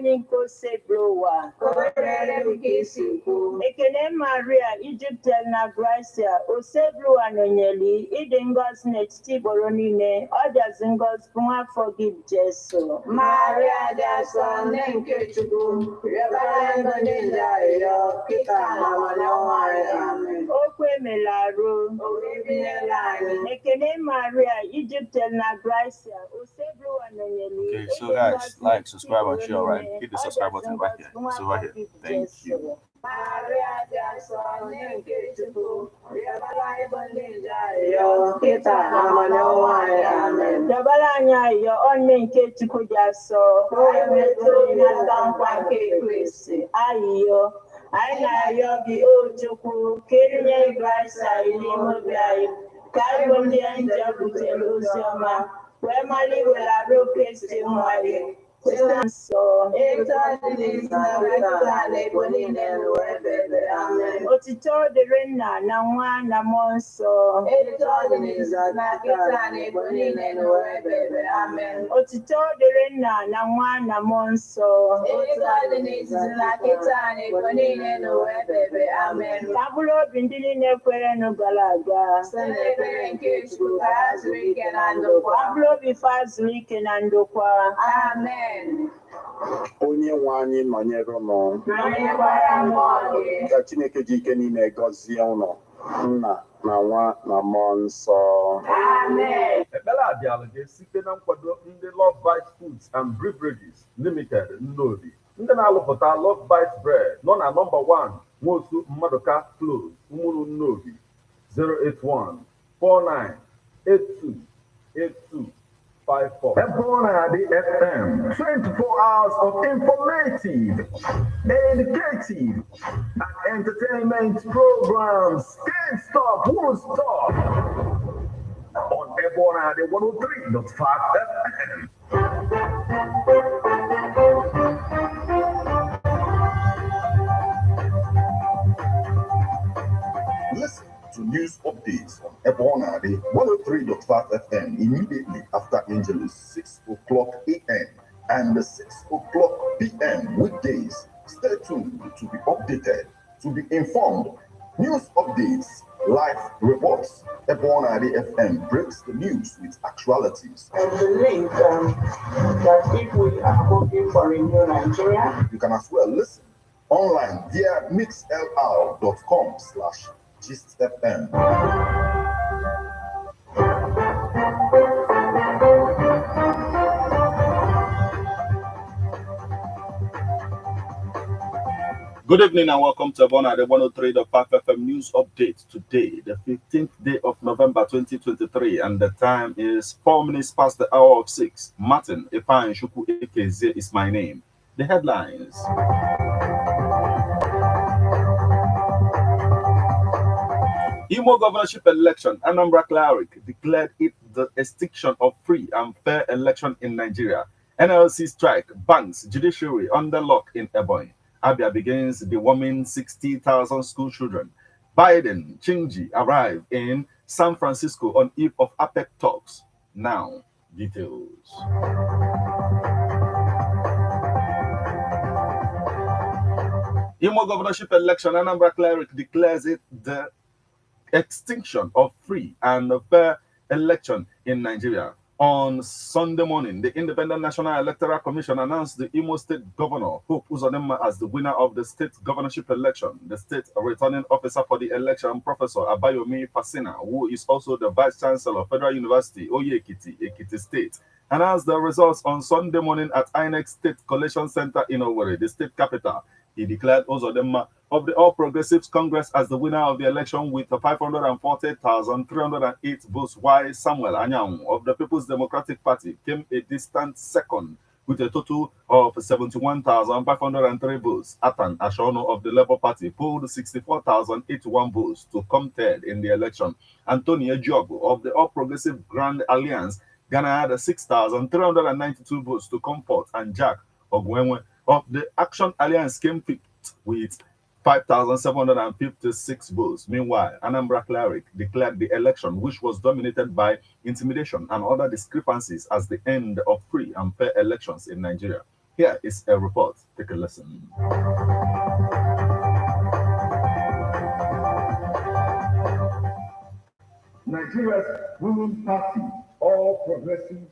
Ninko Seblowa. Ekene Maria, Egypt na Gracia, Oseblowa Nonyeli, Idengos Nechti Boronine, others in God's Puma forgive Jesu. Maria, their son, name Kechubu, Okwe Melaro, Ekene Maria, Egypt na Gracia, Oseblowa Nonyeli. Okay, so guys, like, subscribe, and share, right? Hit the subscribe button right here. So right here. Thank you. Dabalanya yo onne nke Chukwu dị asọ. Ayiyo, anyị na-ayọ gị o Chukwu, ka enye Kraịst anyị n'ime obi anyị, ka anyị bụ ndị nje butere ozi ọma, wee mali were arụ Kristi nwanyị. Otito dịrị Nna na Nwa na Mmụọ Nsọ. Otito dịrị Nna na Nwa na Mmụọ Nsọ. Ka mkpụrụ obi ndị niile kwere gara aga. Ka mkpụrụ obi fa zuru ike na ndokwa. Amen. Onye nwe anyị nọnyere ụnụ, ka Chineke ji ike niile gọzie ụnụ, Nna na Nwa na Mmụọ Nsọ. Amen. Ekpere a bịara gị site na nkwado ndị Love Bite Foods and Beverages Limited Nnodi, ndị na-alụpụta Love Bite Bread nọ na nọmba 1 Nwosu Mmaduka Close, Umuru Nnodi, 081-4982-8254. Ebonadi FM, 24 hours of informative, educative, and entertainment programs. Can't stop, won't stop. On Ebonadi 103.5 FM. Listen to news updates on Ebonadi 103.5 FM immediately after Angelus 6 o'clock a.m. and 6 o'clock p.m. weekdays. Stay tuned to be updated, to be informed. News updates, live reports. Ebonadi FM breaks the news with actualities. And the link that if we are hoping for a new Nigeria, you can as well listen online via mixlr.com/GistFM. Good evening and welcome to Ebonadi 103.5 FM News Update. Today, the 15th day of November 2023, and the time is 4 minutes past the hour of 6. Martin Ifeanyi Chukwu Ekeze is my name. The headlines. Imo governorship election, Anambra cleric declared it the extinction of free and fair election in Nigeria. NLC strike, banks, judiciary under lock in Ebonyi. Abia begins deworming 60,000 school children. Biden, Chingy arrive in San Francisco on eve of APEC talks. Now, details. Imo governorship election, Anambra cleric declares it the extinction of free and fair election in Nigeria. On Sunday morning, the Independent National Electoral Commission announced the Imo State Governor, Hope Uzodinma, as the winner of the state governorship election. The state returning officer for the election, Professor Abayomi Fasina, who is also the Vice Chancellor of Federal University, Oye-Ekiti, Ekiti State, announced the results on Sunday morning at INEC State Collation Center in Owerri, the state capital. He declared Uzodinma of the All Progressives Congress as the winner of the election with 540,308 votes, while Samuel Anyanwu of the People's Democratic Party came a distant second with a total of 71,503 votes. Atan Ashono of the Labour Party polled 64,081 votes to come third in the election. Anthony Ejogo of the All Progressive Grand Alliance garnered 6,392 votes to come fourth, and Jack Ogwenwe of the Action Alliance came fifth with 5,756 votes. Meanwhile, Anambra cleric declared the election, which was dominated by intimidation and other discrepancies, as the end of free and fair elections in Nigeria. Here is a report. Take a listen. Nigeria's ruling party, All Progressives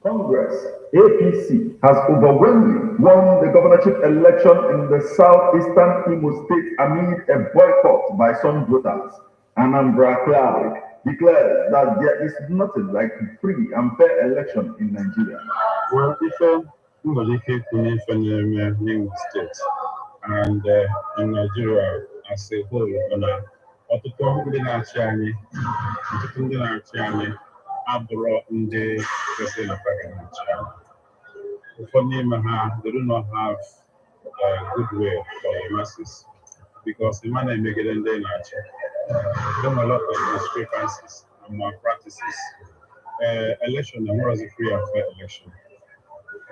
Congress, APC, has overwhelmingly won the governorship election in the southeastern Imo State amid a boycott by some voters. Anambra cleric declares that there is nothing like free and fair election in Nigeria. Well, if Ngolike Kunye Imo State and in Nigeria as a whole, ọtụtụ ndị na-achị anyị abụrụ ndị kwesịrị na parliament anyị. Ụfọdụ n'ime ha they do not have goodwill for the masses because the man emegide ndị na-achị. There are a lot of discrepancies and malpractices. Election was a free and fair election.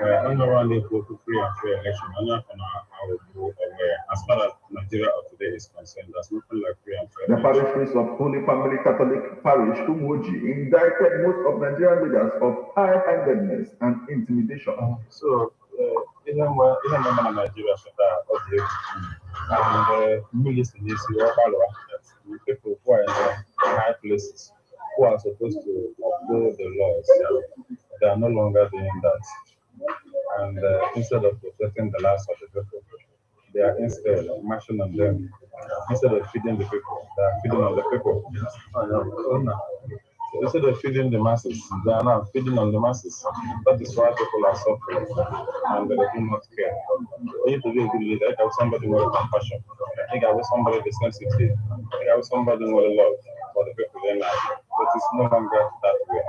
Only around the free and fair election. I'm not aware. As far as Nigeria of today is concerned, there's nothing like free and fair. The parish priest of Holy Family Catholic Parish, Umuoji, indicted most of Nigerian leaders of high-handedness and intimidation. So, even when Nigeria should and military needs to work that people who are in the high places who are supposed to uphold the laws, they are no longer doing that. And instead of protecting the lives of the people, they are instead marching on them. Instead of feeding the people, they are feeding on the people. So instead of feeding the masses, they are now feeding on the masses. That is why people are suffering and they do not care. You need to be a good leader. I have somebody with compassion. I have somebody with sensitive. I have somebody with love for the people in life. But it's no longer that way.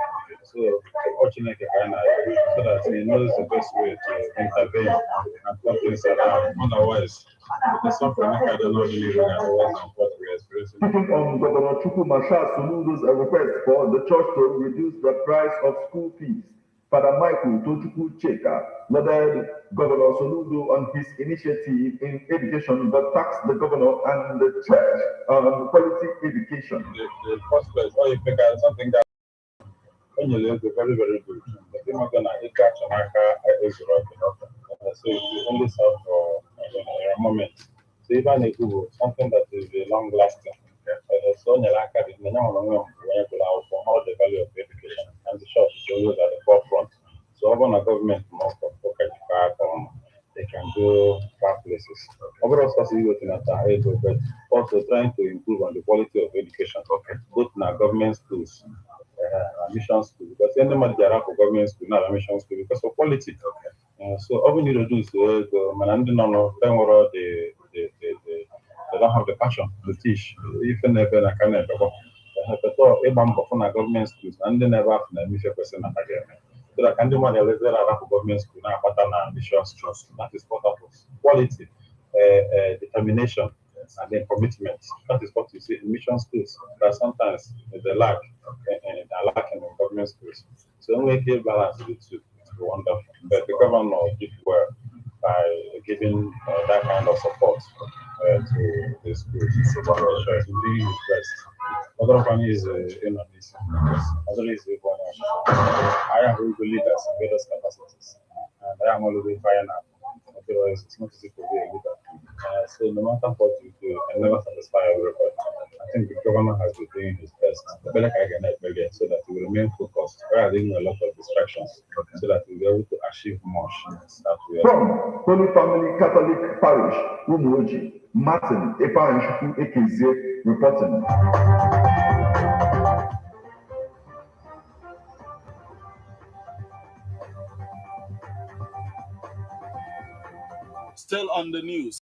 So fortunately, so that he knows the best way to intervene and put things around. Otherwise, the suffering I don't know really otherwise and what we are experiencing. Governor Chukwumasha Soludo's request for the church to reduce the price of school fees. Father Michael Tochukwu Cheka lauded Governor Soludo on his initiative in education, but taxed the governor and the church on quality education. The first place, or if you can something that very, very good. But they're not going to catch an is so you only serve for a moment. So even if you something that is long lasting, so you like it, you know, for all the value of education and the shop shows at the forefront. So even a government more for they can go far places. Overall, but also trying to improve on the quality of education, both in our government schools. Mission school because anybody there are for government school, not a mission school because of quality. So all we need to do is the man they don't have the passion to teach. If they never can never government schools and they never have a mission person again. So that can do money there are for government school now, but mission schools. That is what happens. Quality, determination. And then commitment. That is what you see in mission schools. That sometimes they lack in government schools. So when we give balance to the two, it's wonderful. But the governor did well by giving that kind of support to the schools. So sure is doing his best. Other one is in on this. Other is I am very good leaders in various capacities. And I am always fine now. Otherwise, it's not easy to be a leader. So no matter what you do, you can never satisfy everybody. I think the government has been doing his best so that he will remain focused. We are doing a lot of distractions so that we will be able to achieve much. From Holy Family Catholic Parish, Umuoji, Martin Epanshuku Ekezie reporting. Still on the news.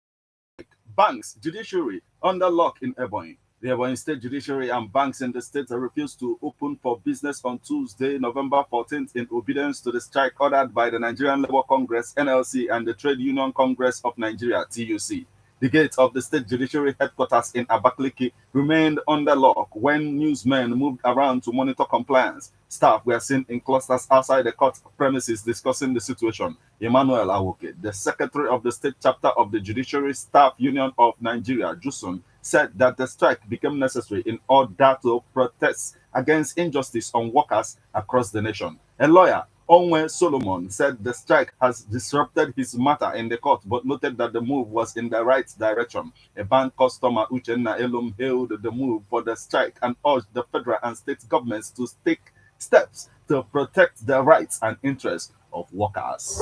Banks, judiciary under lock in Ebonyi. The Ebonyi State Judiciary and banks in the state refused to open for business on Tuesday, November 14th, in obedience to the strike ordered by the Nigerian Labour Congress, NLC, and the Trade Union Congress of Nigeria, TUC. The gates of the state judiciary headquarters in Abakaliki remained under lock when newsmen moved around to monitor compliance. Staff were seen in clusters outside the court premises discussing the situation. Emmanuel Awoke, the secretary of the state chapter of the Judiciary Staff Union of Nigeria, JUSUN, said that the strike became necessary in order to protest against injustice on workers across the nation. A lawyer Onwe Solomon said the strike has disrupted his matter in the court, but noted that the move was in the right direction. A bank customer, Uchenna Elum, hailed the move for the strike and urged the federal and state governments to take steps to protect the rights and interests of workers.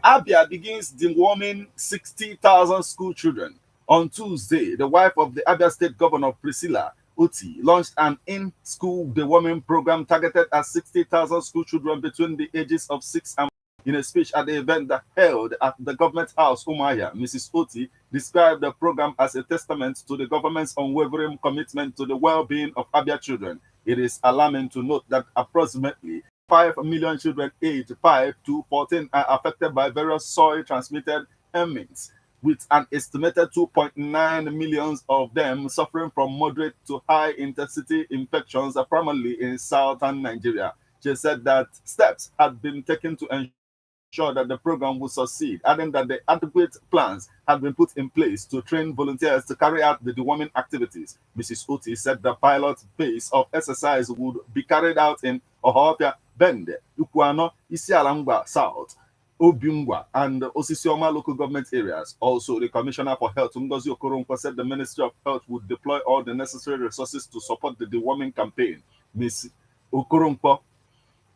Abia begins deworming 60,000 school children. On Tuesday, the wife of the Abia State Governor Priscilla Uti launched an in-school deworming program targeted at 60,000 school children between the ages of 6 and 14. In a speech at the event that held at the government house, Umuahia, Mrs. Uti described the program as a testament to the government's unwavering commitment to the well-being of Abia children. It is alarming to note that approximately 5 million children aged 5 to 14 are affected by various soil-transmitted ailments, with an estimated 2.9 million of them suffering from moderate to high-intensity infections, primarily in southern Nigeria. She said that steps had been taken to ensure that the program would succeed, adding that the adequate plans had been put in place to train volunteers to carry out the deworming activities. Mrs. Uti said the pilot phase of exercise would be carried out in Ohopia, Bende, Ukuano, Isialangba South, Obungwa, and Osisioma local government areas. Also, the Commissioner for Health, Ngozi Okoronkwo, said the Ministry of Health would deploy all the necessary resources to support the deworming campaign. Ms. Okoronkwo,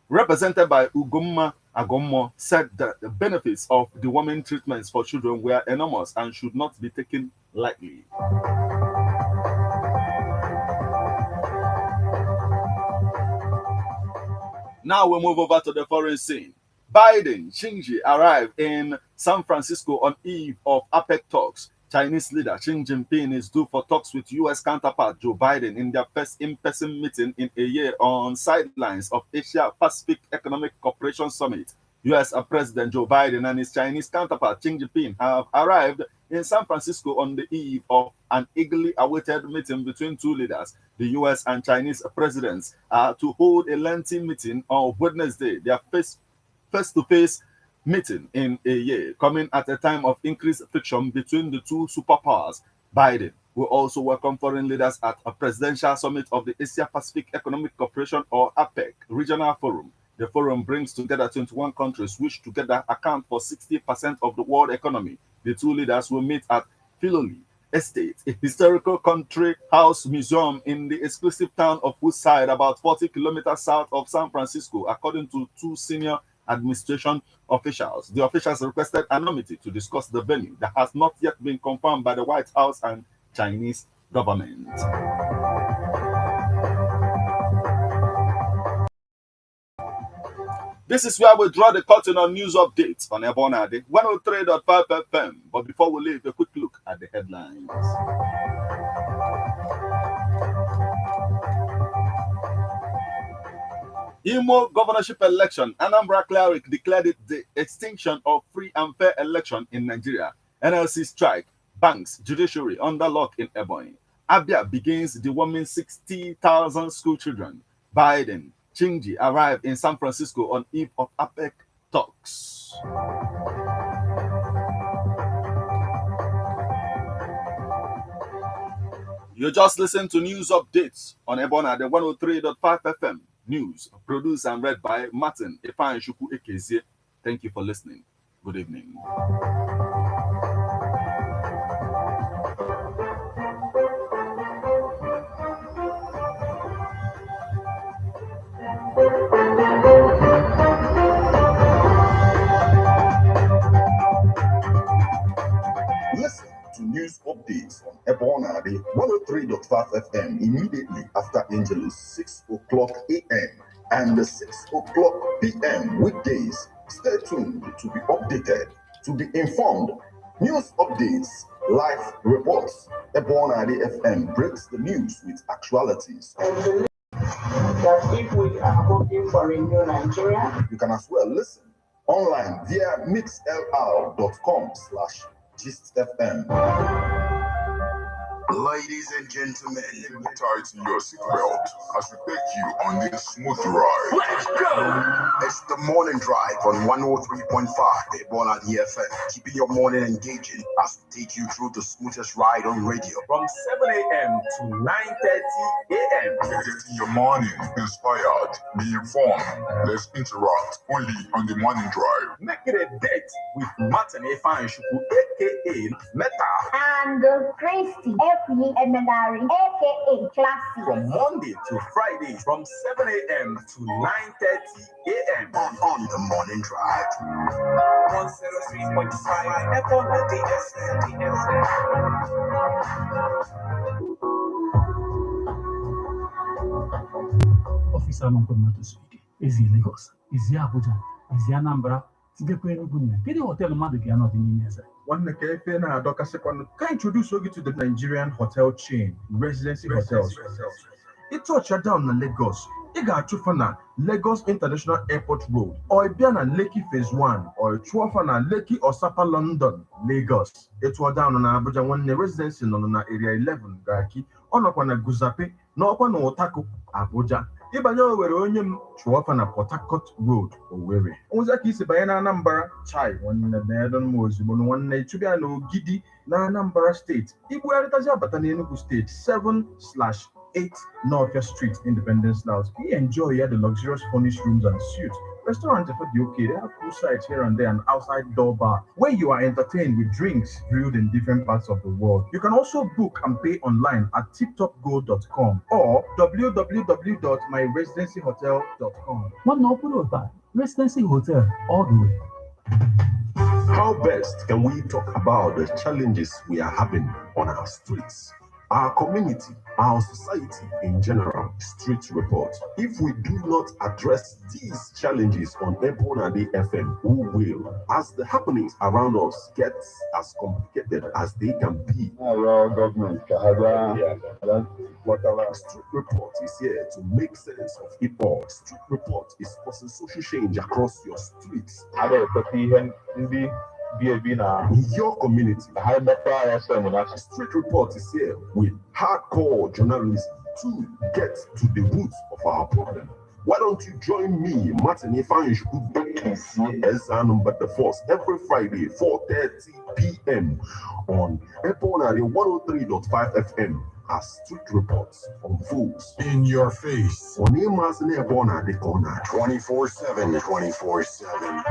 represented by Ugomma Agommo, said that the benefits of deworming treatments for children were enormous and should not be taken lightly. Now we move over to the foreign scene. Biden, Xi arrived in San Francisco on eve of APEC talks. Chinese leader Xi Jinping is due for talks with U.S. counterpart Joe Biden in their first in-person meeting in a year on sidelines of Asia-Pacific Economic Cooperation Summit. U.S. President Joe Biden and his Chinese counterpart Xi Jinping have arrived in San Francisco on the eve of an eagerly awaited meeting between two leaders. The U.S. and Chinese presidents are to hold a lengthy meeting on Wednesday, their face-to-face meeting in a year, coming at a time of increased friction between the two superpowers. Biden will also welcome foreign leaders at a presidential summit of the Asia-Pacific Economic Cooperation, or APEC, regional forum. The forum brings together 21 countries, which together account for 60% of the world economy. The two leaders will meet at Filoli Estate, a historical country house museum in the exclusive town of Woodside, about 40 kilometers south of San Francisco, according to two senior administration officials. The officials requested anonymity to discuss the venue that has not yet been confirmed by the White House and Chinese government. This is where we draw the curtain on news updates on Ebona Day 103.5 FM. But before we leave, a quick look at the headlines. Imo governorship election. Anambra cleric declared it the extinction of free and fair election in Nigeria. NLC strike. Banks, judiciary under lock in Ebonyi. Abia begins deworming 60,000 school children. Biden, Xi arrived in San Francisco on eve of APEC talks. You just listened to news updates on Ebona, the 103.5 FM news, produced and read by Martin Ifan Shuku Ekezie. Thank you for listening. Good evening. Listen to news updates on Ebona, the 103.5 FM immediately after Angelus, 6 o'clock a.m. and 6 o'clock p.m. weekdays. Stay tuned to be updated, to be informed. News updates, live reports. Ebona, the FM breaks the news with actualities. That if we are hoping for a new Nigeria, you can as well listen online via mixlr.com/GistFM. Ladies and gentlemen, tighten your seatbelt as we take you on this smooth ride. Let's go! It's the morning drive on 103.5 Ebola EFM, keeping your morning engaging as we take you through the smoothest ride on radio. From 7 a.m. to 9:30 a.m. Getting your morning inspired, be informed. Let's interact only on the morning drive. Make it a date with Martin Efanshuku, aka Meta. And Christy F.E.M.N.R.I. aka Classy. From Monday to Friday, from 7 a.m. to 9:30 a.m. on the morning drive. 103.5 Ebola DSM. Officer Nonkomato Swede, Ezi Lagos, Ezi Abuja, Ezi Anambra, Tigekwe Enugu, Kedi hotel mmadụ ga-anọ dị n'ime eze. One cafe na Adokasepon can introduce you to the Nigerian hotel chain, Residency Hotels. It touched down in Lagos. You got to find Lagos International Airport Road, or Ibiana Lekki Phase 1, or Chuafana Lekki Osapa London, Lagos. It was down on Abuja one residency on area 11, Gaki, on Okwana Guzape, no Okwana Otako, Abuja. Ibanyo were onye Chuafana Port Harcourt Road, Owerri. Ozaki is Bayana Anambra, Chai, one Nedon Mosibon, one Chubiano Gidi, na Anambra State. Ibu Aritaja Batani Enugu State, 7/8 North Street, Independence House. We enjoy here the luxurious furnished rooms and suites. Restaurant for the okay, they have two sides here and there, and outside door bar where you are entertained with drinks brewed in different parts of the world. You can also book and pay online at tiptopgo.com or www.myresidencyhotel.com. One open over Residency Hotel all the way. How best can we talk about the challenges we are having on our streets, our community, our society in general? Street report. If we do not address these challenges on Ebonade FM, who will? As the happenings around us get as complicated as they can be. Street report is here to make sense of it all. Street report is causing social change across your streets. In your community, Street report is here with hardcore journalism to get to the roots of our problem. Why don't you join me, Martin Efanshuku, number the force every Friday, 4:30 p.m. on Ebonade 103.5 FM as Street Reports unfolds In your face. on Emas and Ebonade corner 24/7, 24/7.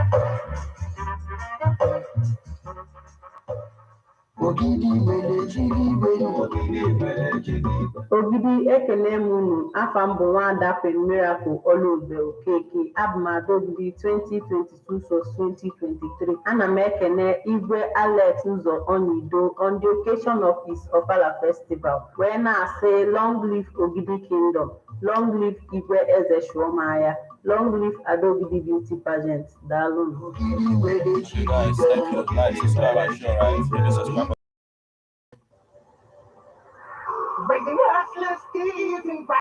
Ogidi ekele m unu, afa m bụ Nwada Miracle Oluobe Okeke, abụ m Adaogidi 2022/2023. Ana m ekene Igwe Alex Ụzọ Onyido on the occasion of his Ofala Festival, wee na-asị long live Ogidi Kingdom, long live Igwe Eze Shuomaya, long live Adaogidi Beauty Pageant. Daalụ. Guys, thank you. Guys, subscribe and share, right? Hit the subscribe